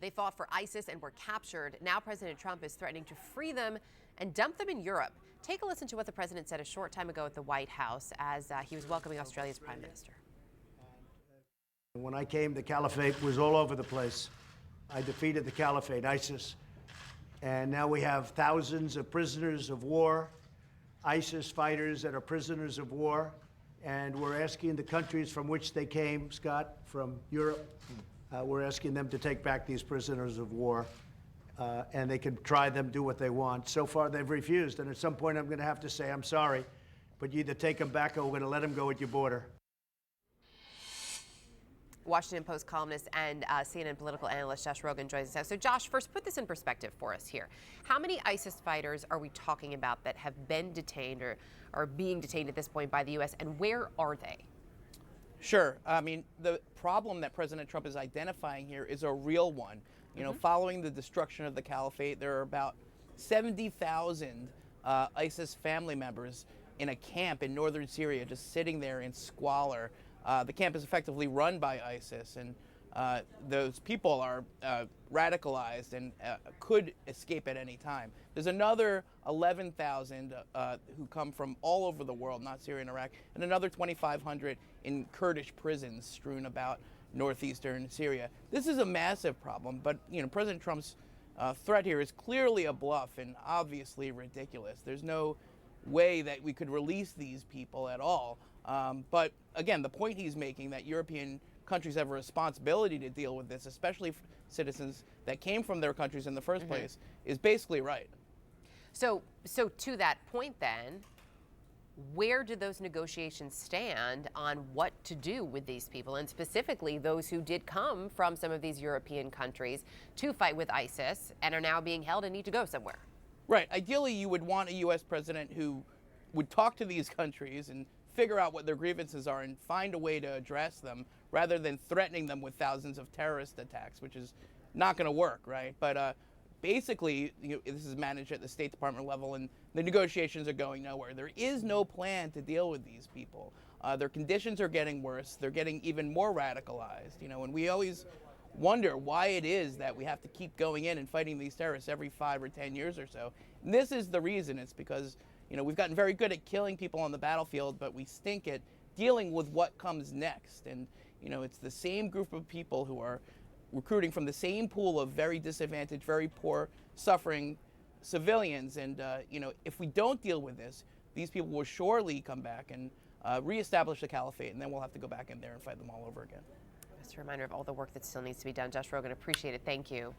They fought for ISIS and were captured. Now President Trump is threatening to free them and dump them in Europe. Take a listen to what the president said a short time ago at the White House as he was welcoming Australia's Prime Minister. When I came, the caliphate was all over the place. I defeated the caliphate, ISIS. And now we have thousands of prisoners of war, ISIS fighters that are prisoners of war. And we're asking the countries from which they came, Scott, from Europe, we're asking them to take back these prisoners of war. And they can try them, do what they want. So far, they've refused. And at some point, I'm going to have to say, I'm sorry, but you either take them back or we're going to let them go at your border. Washington Post columnist and CNN political analyst Josh Rogin joins us now. So Josh, first put this in perspective for us here. How many ISIS fighters are we talking about that have been detained or are being detained at this point by the U.S., and where are they? Sure. I mean, the problem that President Trump is identifying here is a real one. You know, following the destruction of the caliphate, there are about 70,000 ISIS family members in a camp in northern Syria just sitting there in squalor. The camp is effectively run by ISIS, and those people are radicalized and could escape at any time. There's another 11,000 who come from all over the world, not Syria and Iraq, and another 2,500 in Kurdish prisons strewn about northeastern Syria. This is a massive problem, but President Trump's threat here is clearly a bluff and obviously ridiculous. There's no way that we could release these people at all. But again, the point he's making that European countries have a responsibility to deal with this, especially for citizens that came from their countries in the first place, is basically right. So to that point then, where do those negotiations stand on what to do with these people, and specifically those who did come from some of these European countries to fight with ISIS and are now being held and need to go somewhere? Right. Ideally, you would want a U.S. president who would talk to these countries and figure out what their grievances are and find a way to address them rather than threatening them with thousands of terrorist attacks, which is not going to work, right? But basically, this is managed at the State Department level, and the negotiations are going nowhere. There is no plan to deal with these people. Their conditions are getting worse. They're getting even more radicalized, and we always wonder why it is that we have to keep going in and fighting these terrorists every 5 or 10 years or so. And this is the reason. It's because we've gotten very good at killing people on the battlefield, but we stink at dealing with what comes next. And it's the same group of people who are recruiting from the same pool of very disadvantaged, very poor, suffering civilians. And if we don't deal with this, these people will surely come back and reestablish the caliphate, and then we'll have to go back in there and fight them all over again. Just a reminder of all the work that still needs to be done. Josh Rogin, appreciate it. Thank you.